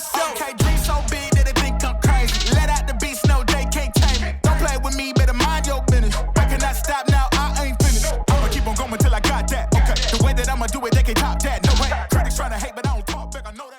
myself. Okay, dream so big that they think I'm crazy. Let out the beast, no, they can't tame me. Don't play with me, better mind your business. I cannot stop now, I ain't finished. I'ma keep on going till I got that. Okay, the way that I'ma do it, they can't top that. No way. Critics trying to hate, but I don't talk back, I know that.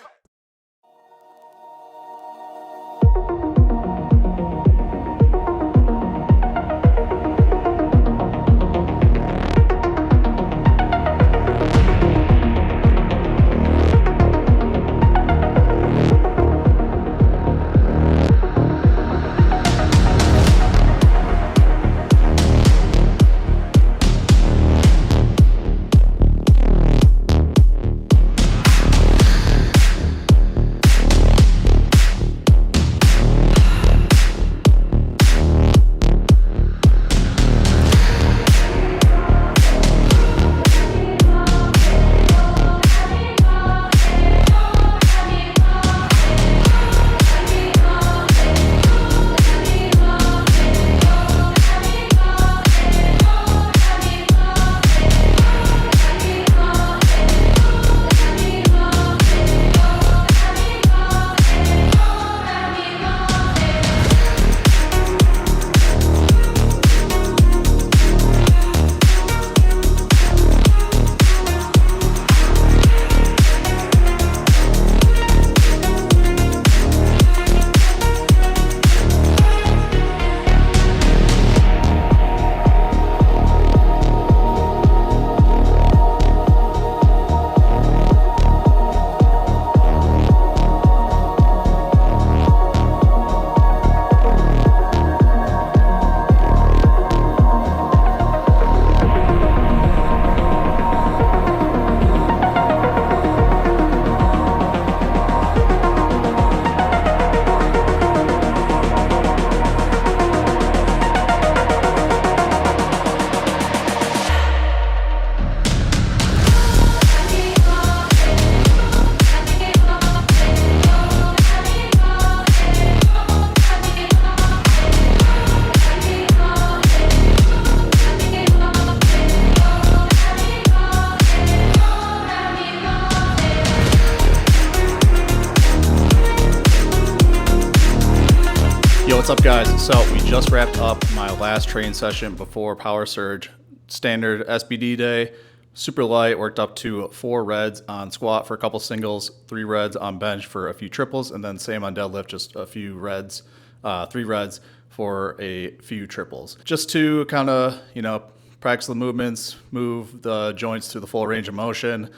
What's up, guys? So we just wrapped up my last training session before Power Surge. Standard SBD day, super light, worked up to 4 reds on squat for a couple singles, 3 reds on bench for a few triples, and then same on deadlift, just a few reds, 3 reds for a few triples. Just to kind of, practice the movements, move the joints through the full range of motion,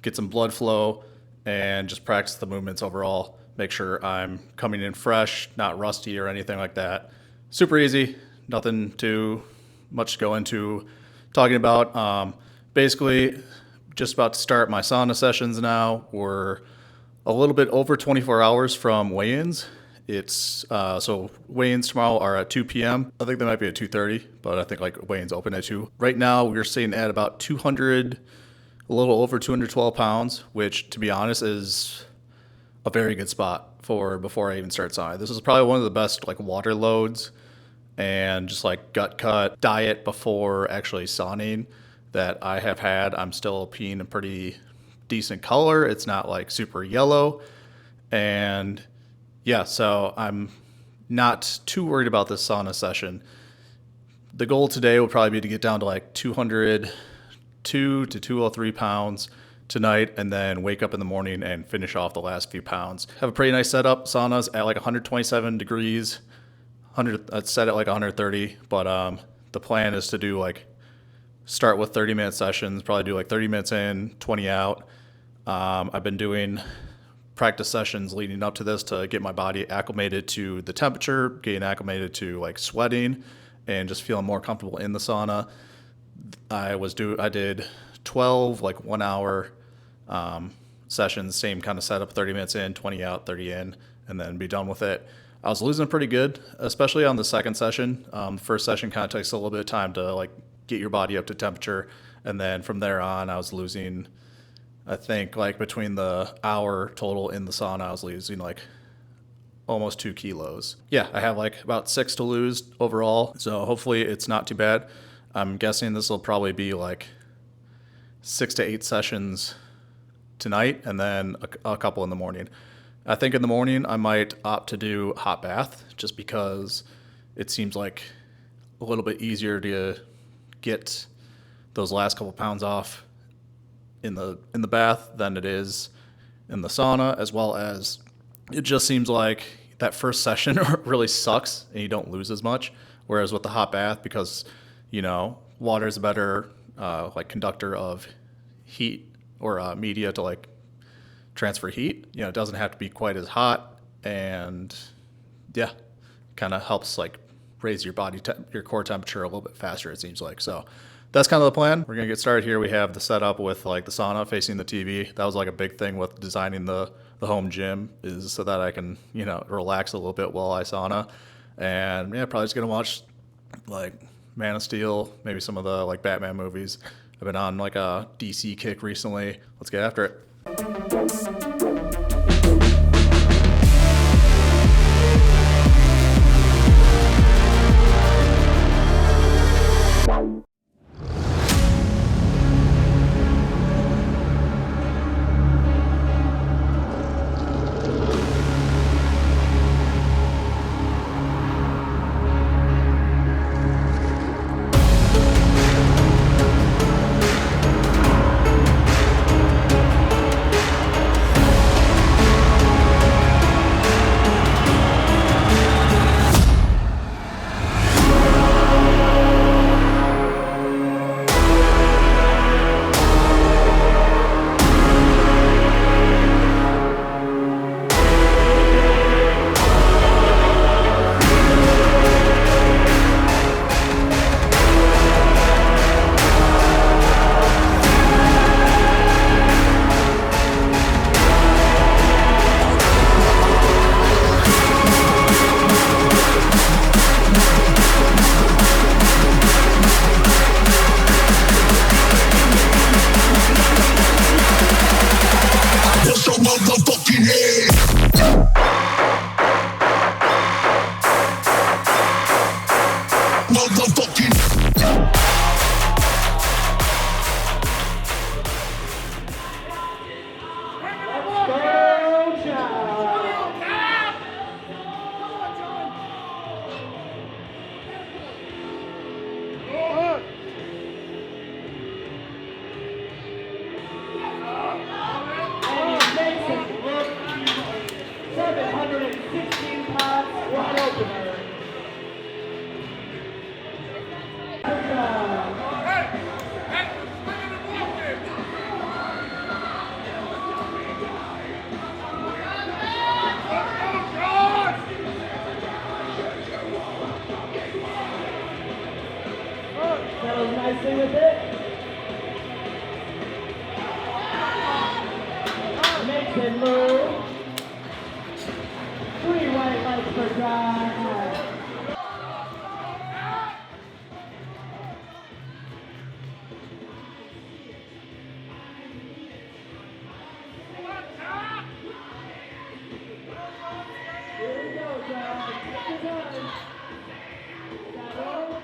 get some blood flow, and just practice the movements overall. Make sure I'm coming in fresh, not rusty or anything like that. Super easy, nothing too much to go into talking about. Basically, just about to start my sauna sessions now. We're a little bit over 24 hours from weigh-ins. It's so weigh-ins tomorrow are at 2 p.m. I think they might be at 2:30, but I think like weigh-ins open at 2. Right now, we're sitting at about 200, a little over 212 pounds, which to be honest is a very good spot for before I even start sauna. This is probably one of the best like water loads and just like gut cut diet before actually sauning that I have had. I'm still peeing a pretty decent color. It's not like super yellow. And yeah, so I'm not too worried about this sauna session. The goal today will probably be to get down to like 202 to 203 pounds tonight, and then wake up in the morning and finish off the last few pounds. Have a pretty nice setup. Sauna's at like 127 degrees, I'd set it like 130, but the plan is to do like start with 30-minute sessions, probably do like 30 minutes in, 20 out. I've been doing practice sessions leading up to this to get my body acclimated to the temperature, getting acclimated to like sweating, and just feeling more comfortable in the sauna. I did 12 like 1 hour sessions, same kind of setup, 30 minutes in, 20 out, 30 in, and then be done with it. I was losing pretty good, especially on the second session. First session kind of takes a little bit of time to like get your body up to temperature, and then from there on I was losing, I think like between the hour total in the sauna, I was losing like almost 2 kilos. Yeah, I have like about 6 to lose overall, so hopefully it's not too bad. I'm guessing this will probably be like 6 to 8 sessions tonight, and then a couple in the morning. I think in the morning I might opt to do hot bath just because it seems like a little bit easier to get those last couple pounds off in the bath than it is in the sauna, as well as it just seems like that first session really sucks and you don't lose as much. Whereas with the hot bath, because water is a better like conductor of heat or media to like transfer heat. It doesn't have to be quite as hot, and yeah, kind of helps like raise your your core temperature a little bit faster, it seems like. So that's kind of the plan. We're gonna get started here. We have the setup with like the sauna facing the TV. That was like a big thing with designing the home gym, is so that I can relax a little bit while I sauna. And yeah, probably just gonna watch like Man of Steel, maybe some of the like Batman movies. I've been on like a DC kick recently. Let's get after it. Settles nicely with it. Makes it move. 3 white lights per drive. Here we go, guys. Take your time. Settle.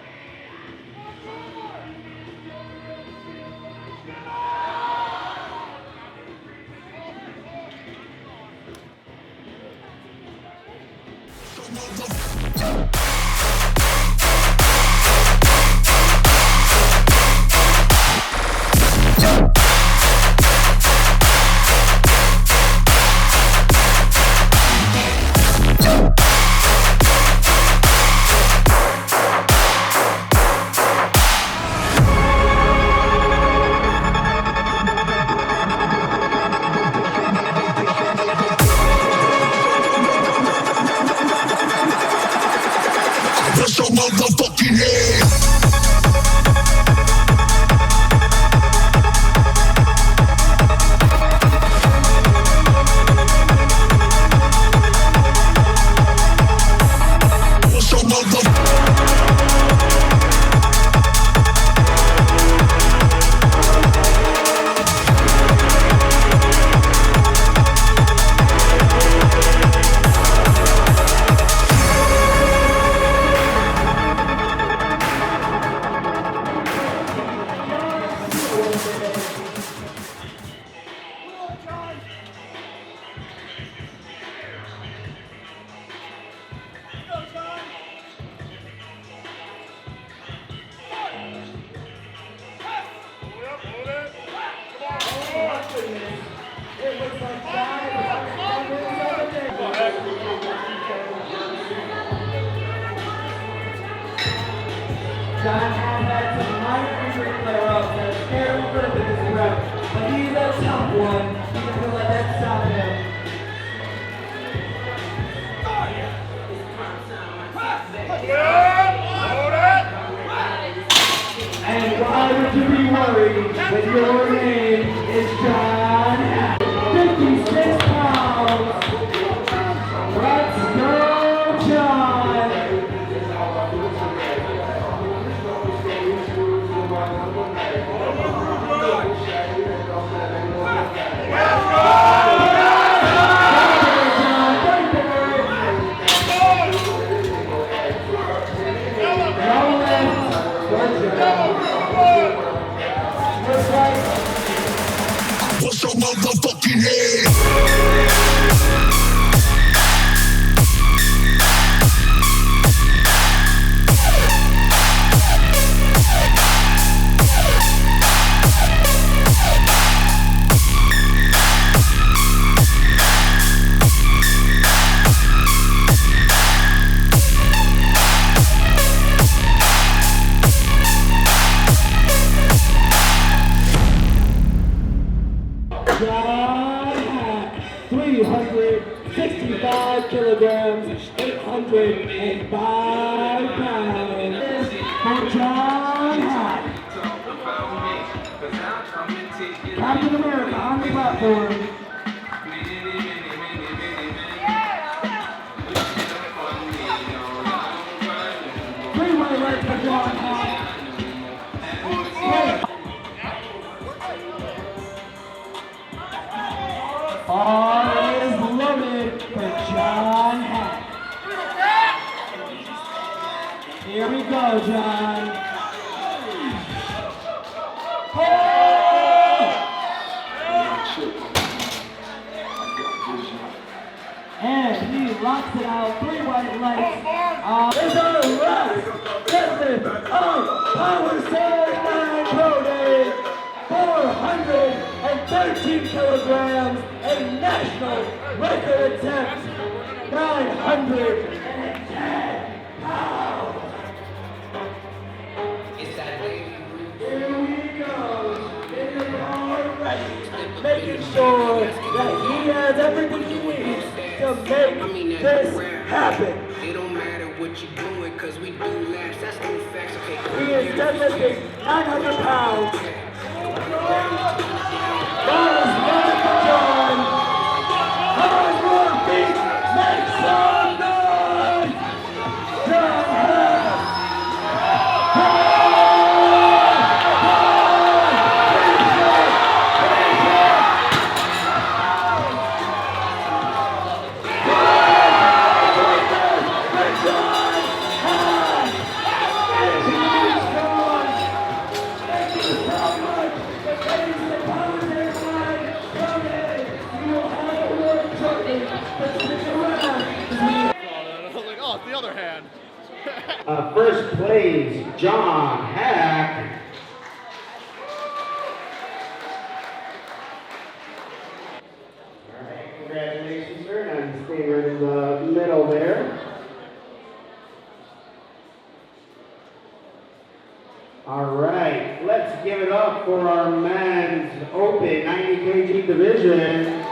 John has had some minor injury flare-ups that have scared him a little bit this rep, but he's a tough one. He's not gonna let that stop him. And why would you be worried when your name is John Hack? 56 pounds. Let's go, John. What's your motherfucking head? John Hack, 365 kilograms, 805 pounds. For John Hack, Captain America on the platform. Three-way leg for John Hack. All is loaded for John Hack. Here we go, John. And he locks it out. 3 white lights. It's a wrap. Deadlift of Power Surge 9 Pro Day. 413 kilograms, a national record attempt. 910 pounds. Here we go. In the bar ready, making sure that he has everything he needs to make this happen. It don't matter what you're doing, cause we do laps. That's no facts, okay? He is deadlifting 900 pounds. That is not for John. Hard work beats make some noise. John Hack. The other hand. First place, John Hack. All right, congratulations, sir. And stay right in the middle there. All right, let's give it up for our men's open 90 kg division.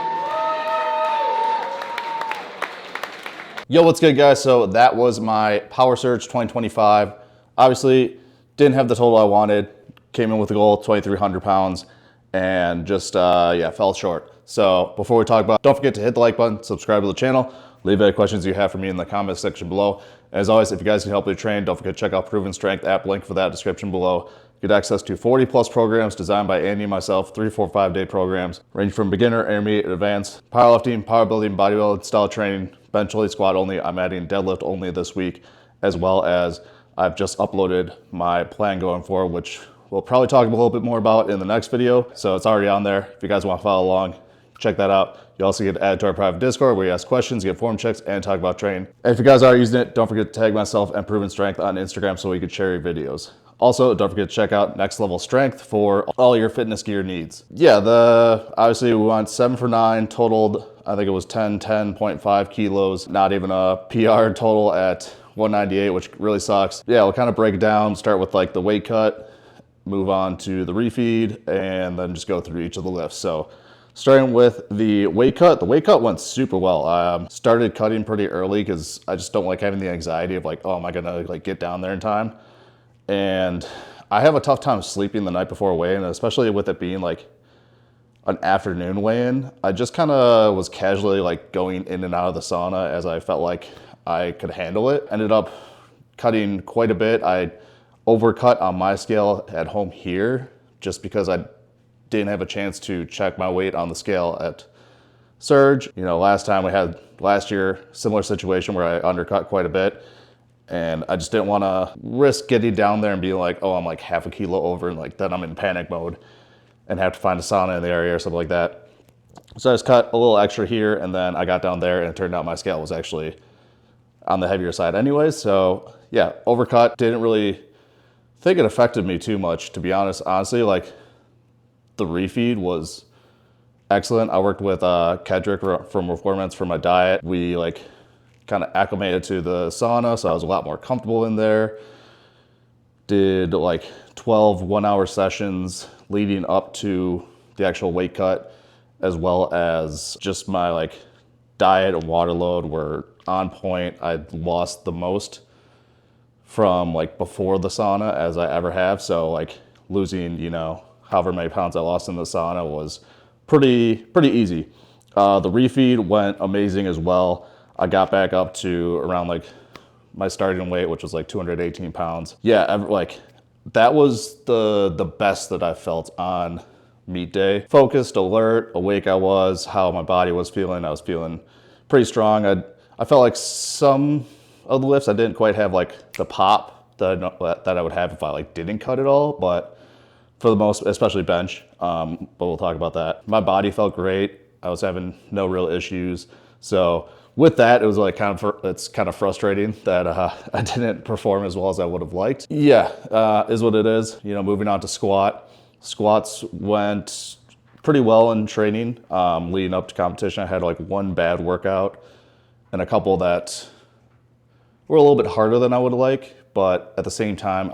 Yo, what's good, guys? So that was my Power Surge 2025. Obviously, didn't have the total I wanted. Came in with a goal of 2,300 pounds and just, fell short. So before we talk about it, don't forget to hit the like button, subscribe to the channel, leave any questions you have for me in the comments section below. As always, if you guys can help me train, don't forget to check out Proven Strength app, link for that description below. Get access to 40 plus programs designed by Andy and myself, 3, 4, 5 day programs, range from beginner, intermediate, advanced, powerlifting, powerbuilding, bodybuilding, style training, bench only, squat only. I'm adding deadlift only this week, as well as I've just uploaded my plan going forward, which we'll probably talk a little bit more about in the next video. So it's already on there. If you guys want to follow along, check that out. You also get added to our private Discord where you ask questions, get form checks, and talk about training. And if you guys are using it, don't forget to tag myself and Proven Strength on Instagram so we can share your videos. Also, don't forget to check out Next Level Strength for all your fitness gear needs. Yeah, obviously we went 7 for 9, totaled, I think it was 10.5 kilos, not even a PR total at 198, which really sucks. Yeah, we'll kind of break it down, start with like the weight cut, move on to the refeed, and then just go through each of the lifts. So starting with the weight cut went super well. Started cutting pretty early because I just don't like having the anxiety of like, oh, am I gonna like get down there in time? And I have a tough time sleeping the night before a weigh-in, especially with it being like an afternoon weigh-in. I just kind of was casually like going in and out of the sauna as I felt like I could handle it. Ended up cutting quite a bit. I overcut on my scale at home here just because I didn't have a chance to check my weight on the scale at Surge. You know, last year, similar situation where I undercut quite a bit, and I just didn't want to risk getting down there and being like, oh, I'm like half a kilo over, and like then I'm in panic mode and have to find a sauna in the area or something like that. So I just cut a little extra here, and then I got down there and it turned out my scale was actually on the heavier side anyways. So yeah, overcut. Didn't really think it affected me too much, to be honest. Honestly, like the refeed was excellent. I worked with Kedrick from Reformance for my diet. We like kind of acclimated to the sauna, so I was a lot more comfortable in there. Did like 12 1-hour sessions leading up to the actual weight cut, as well as just my like diet and water load were on point. I lost the most from like before the sauna as I ever have. So like losing, you know, however many pounds I lost in the sauna was pretty easy. The refeed went amazing as well. I got back up to around like my starting weight, which was like 218 pounds. Yeah, like that was the best that I felt on meet day. Focused, alert, awake I was, how my body was feeling. I was feeling pretty strong. I felt like some of the lifts I didn't quite have like the pop that I would have if I like didn't cut it all, but for the most, especially bench, but we'll talk about that. My body felt great. I was having no real issues. So with that, it was like it's kind of frustrating that I didn't perform as well as I would have liked. Yeah, is what it is. You know, moving on to squat. Squats went pretty well in training. Leading up to competition, I had like one bad workout and a couple that were a little bit harder than I would like, but at the same time,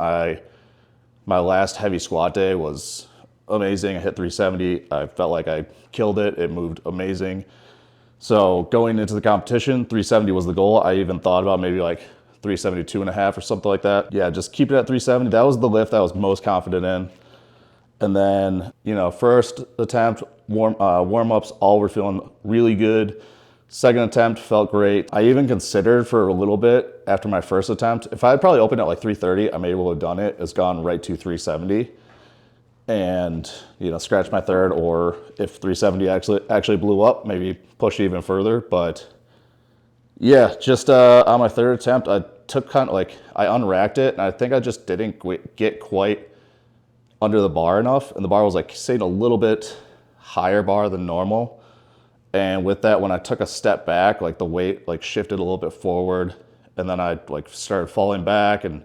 my last heavy squat day was amazing. I hit 370. I felt like I killed it. It moved amazing. So going into the competition, 370 was the goal. I even thought about maybe like 372.5 or something like that. Yeah, just keep it at 370. That was the lift I was most confident in. And then, you know, first attempt, warm-ups, all were feeling really good. Second attempt felt great. I even considered for a little bit after my first attempt, if I had probably opened at like 330, I may able to have done it. It's gone right to 370 and, you know, scratch my third, or if 370 actually blew up, maybe push even further. But yeah, just on my third attempt, I took kind of like, I unracked it, and I think I just didn't get quite under the bar enough. And the bar was like sitting a little bit higher bar than normal. And with that, when I took a step back, like the weight like shifted a little bit forward, and then I like started falling back, and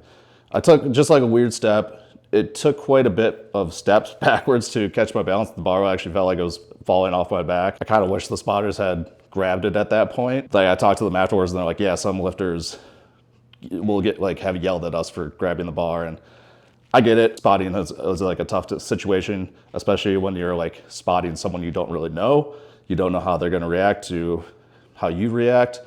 I took just like a weird step. It took quite a bit of steps backwards to catch my balance. The bar actually felt like it was falling off my back. I kind of wish the spotters had grabbed it at that point. Like I talked to them afterwards, and they're like, yeah, some lifters will have yelled at us for grabbing the bar, and I get it. Spotting is like a tough situation, especially when you're like spotting someone you don't really know. You don't know how they're going to react to how you react.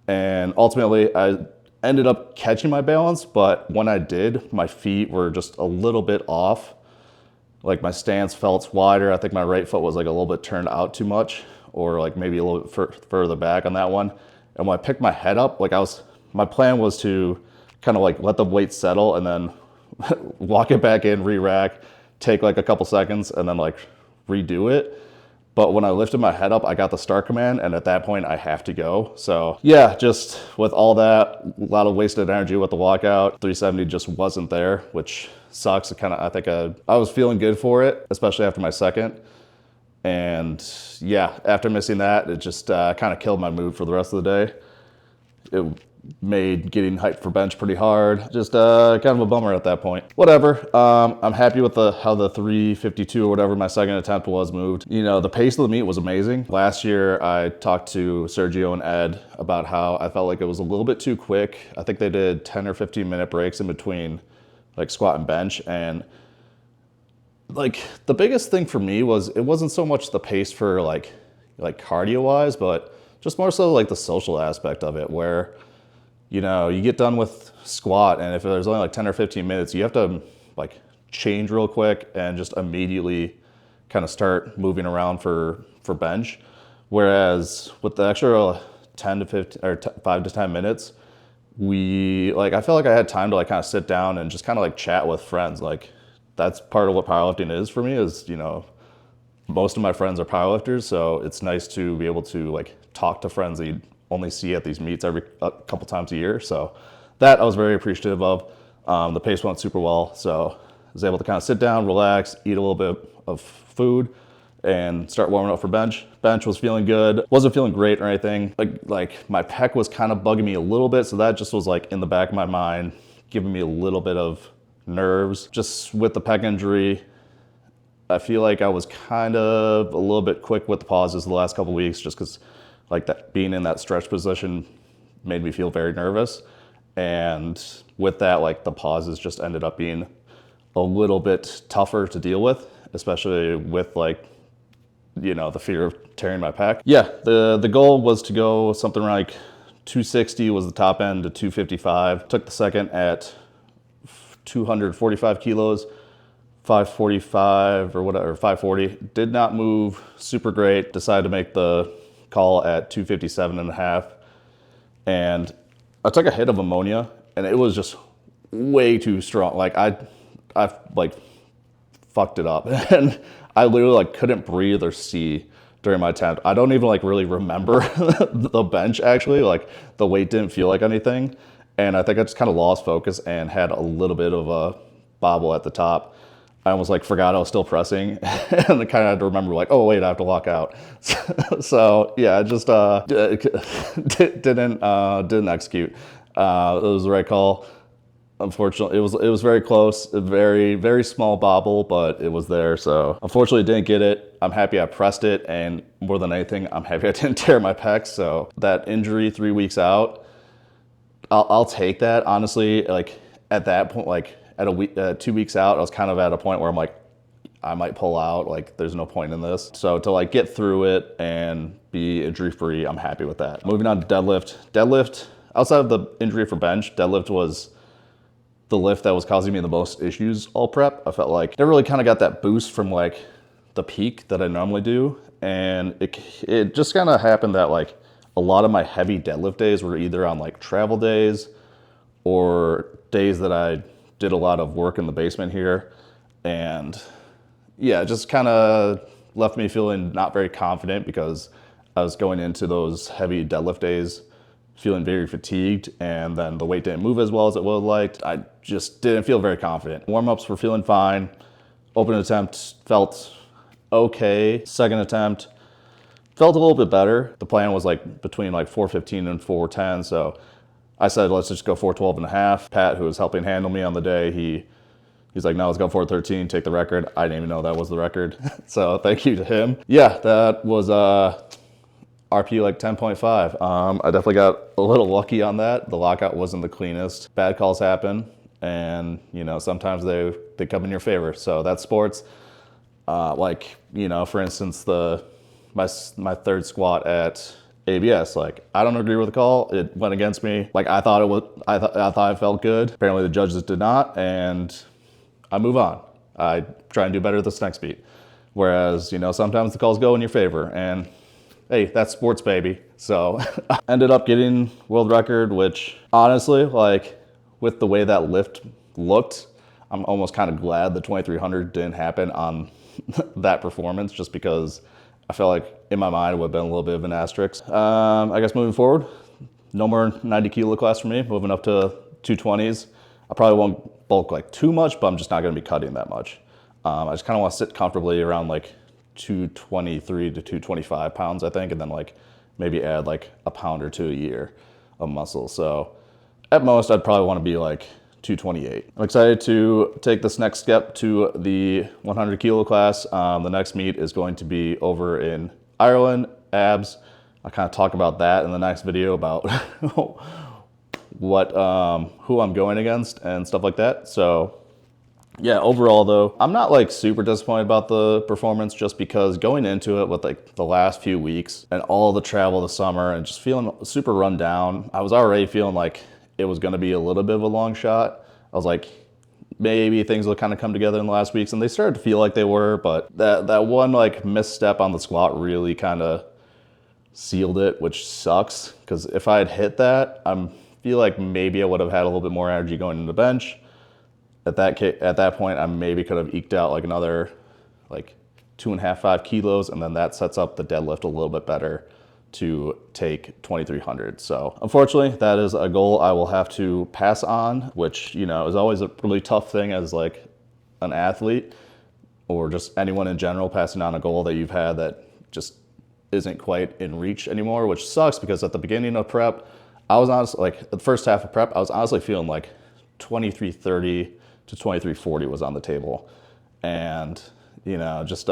And ultimately, I ended up catching my balance, but when I did, my feet were just a little bit off. Like my stance felt wider. I think my right foot was like a little bit turned out too much, or like maybe a little bit further back on that one. And when I picked my head up, my plan was to kind of like let the weight settle and then walk it back in, re-rack, take like a couple seconds, and then like redo it. But when I lifted my head up, I got the start command, and at that point, I have to go. So yeah, just with all that, a lot of wasted energy with the walkout. 370 just wasn't there, which sucks. I think I was feeling good for it, especially after my second. And yeah, after missing that, it just kind of killed my mood for the rest of the day. made getting hyped for bench pretty hard. Just kind of a bummer at that point. Whatever. I'm happy with how the 352 or whatever my second attempt was moved. You know, the pace of the meet was amazing. Last year, I talked to Sergio and Ed about how I felt like it was a little bit too quick. I think they did 10 or 15 minute breaks in between like squat and bench. And like the biggest thing for me was it wasn't so much the pace for like cardio wise, but just more so like the social aspect of it, where, you know, you get done with squat and if there's only like 10 or 15 minutes, you have to like change real quick and just immediately kind of start moving around for bench. Whereas with the extra 10 to 15 or 5 to 10 minutes, I felt like I had time to like kind of sit down and just kind of like chat with friends. Like that's part of what powerlifting is for me, is, you know, most of my friends are powerlifters, so it's nice to be able to like talk to friends that you only see at these meets a couple times a year. So that I was very appreciative of. The pace went super well, so I was able to kind of sit down, relax, eat a little bit of food, and start warming up for bench. Bench was feeling good. Wasn't feeling great or anything. Like my pec was kind of bugging me a little bit, so that just was like in the back of my mind, giving me a little bit of nerves. Just with the pec injury, I feel like I was kind of a little bit quick with the pauses the last couple of weeks, just because like that being in that stretch position made me feel very nervous. And with that, like the pauses just ended up being a little bit tougher to deal with, especially with like, you know, the fear of tearing my pec. Yeah, the goal was to go something like 260 was the top end to 255. Took the second at 245 kilos. 545 or whatever, 540. Did not move super great. Decided to make the call at 257 and a half. And I took a hit of ammonia and it was just way too strong. Like I like fucked it up. And I literally like couldn't breathe or see during my attempt. I don't even like really remember the bench actually. Like the weight didn't feel like anything. And I think I just kind of lost focus and had a little bit of a bobble at the top. I almost like forgot I was still pressing and I kind of had to remember like, oh wait, I have to walk out. So yeah, I just didn't execute. It was the right call. Unfortunately, it was very close, a very, very small bobble, but it was there. So unfortunately didn't get it. I'm happy I pressed it, and more than anything, I'm happy I didn't tear my pecs. So that injury 3 weeks out, I'll take that. Honestly, like at that point, like at a week, 2 weeks out, I was kind of at a point where I'm like, I might pull out, like there's no point in this. So to like get through it and be injury free, I'm happy with that. Moving on to deadlift. Deadlift, outside of the injury for bench, deadlift was the lift that was causing me the most issues all prep. I felt like never really kind of got that boost from like the peak that I normally do. And it just kind of happened that like a lot of my heavy deadlift days were either on like travel days or days that I did a lot of work in the basement here. And yeah, it just kind of left me feeling not very confident because I was going into those heavy deadlift days feeling very fatigued, and then the weight didn't move as well as it would have liked. I just didn't feel very confident. Warm-ups were feeling fine. Open attempt felt okay. Second attempt felt a little bit better. The plan was like between like 415 and 410, so I said, let's just go 412 and a half. Pat, who was helping handle me on the day, he's like, no, let's go 413, take the record. I didn't even know that was the record. So thank you to him. Yeah, that was RP like 10.5. I definitely got a little lucky on that. The lockout wasn't the cleanest. Bad calls happen, and you know, sometimes they come in your favor. So that's sports. Like, you know, for instance, my third squat at ABS, like I don't agree with the call. It went against me. Like I thought it felt good. Apparently the judges did not, and I move on. I try and do better this next beat. Whereas, you know, sometimes the calls go in your favor, and hey, that's sports, baby. So ended up getting world record, which honestly, like with the way that lift looked, I'm almost kind of glad the 2300 didn't happen on that performance, just because I felt like in my mind it would have been a little bit of an asterisk. I guess moving forward, no more 90 kilo class for me, moving up to 220s. I probably won't bulk like too much, but I'm just not gonna be cutting that much. I just kind of want to sit comfortably around like 223 to 225 pounds, I think, and then like maybe add like a pound or two a year. of muscle. So at most, I'd probably want to be like 228. I'm excited to take this next step to the 100 kilo class. The next meet is going to be over in Ireland, abs. I'll kind of talk about that in the next video about who I'm going against and stuff like that. So yeah, overall though, I'm not like super disappointed about the performance, just because going into it with like the last few weeks and all the travel this summer and just feeling super run down, I was already feeling like it was going to be a little bit of a long shot. I was like, maybe things will kind of come together in the last weeks, and they started to feel like they were, but that one like misstep on the squat really kind of sealed it, which sucks, because if I had hit that, I feel like maybe I would have had a little bit more energy going into the bench. At that point, I maybe could have eked out like another like 2.5, 5 kilos, and then that sets up the deadlift a little bit better to take 2,300. So unfortunately, that is a goal I will have to pass on, which, you know, is always a really tough thing as like an athlete or just anyone in general, passing on a goal that you've had that just isn't quite in reach anymore, which sucks, because at the beginning of prep, I was honestly, like the first half of prep, I was honestly feeling like 2330 to 2340 was on the table. And, you know, just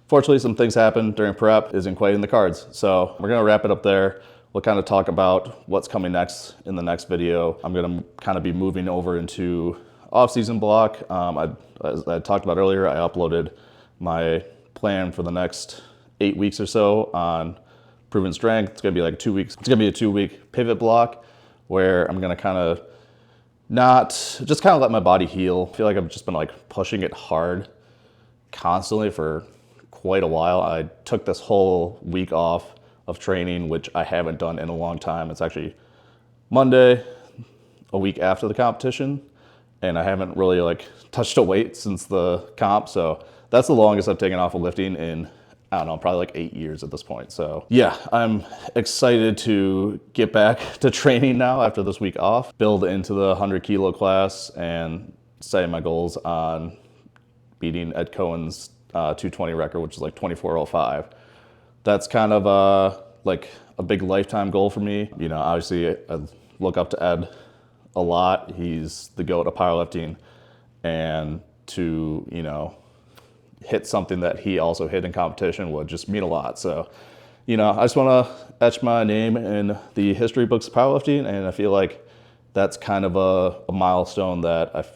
fortunately some things happened during prep, isn't quite in the cards. So we're gonna wrap it up there. We'll kind of talk about what's coming next in the next video. I'm gonna kind of be moving over into off-season block. As I talked about earlier, I uploaded my plan for the next 8 weeks or so on proven strength. It's gonna be like 2 weeks. It's gonna be a 2-week pivot block where I'm gonna kind of let my body heal. I feel like I've just been like pushing it hard constantly for quite a while. I took this whole week off of training, which I haven't done in a long time. It's actually Monday, a week after the competition, and I haven't really like touched a weight since the comp. So that's the longest I've taken off of lifting in, I don't know, probably like 8 years at this point. So yeah, I'm excited to get back to training now after this week off, build into the 100 kilo class, and setting my goals on beating Ed Cohen's 220 record, which is like 24:05. That's kind of like a big lifetime goal for me. You know, obviously I look up to Ed a lot. He's the GOAT of powerlifting, and to, you know, hit something that he also hit in competition would just mean a lot. So, you know, I just want to etch my name in the history books of powerlifting, and I feel like that's kind of a milestone that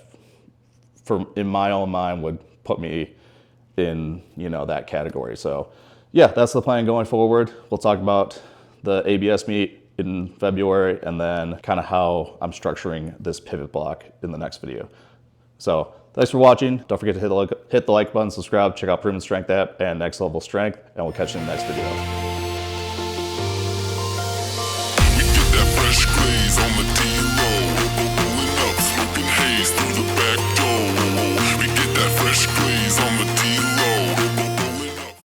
in my own mind would put me in, you know, that category. So yeah, that's the plan going forward. We'll talk about the ABS meet in February, and then kind of how I'm structuring this pivot block in the next video. So thanks for watching. Don't forget to hit the like button, subscribe, check out Proven Strength app and Next Level Strength, and we'll catch you in the next video. We get that fresh glaze on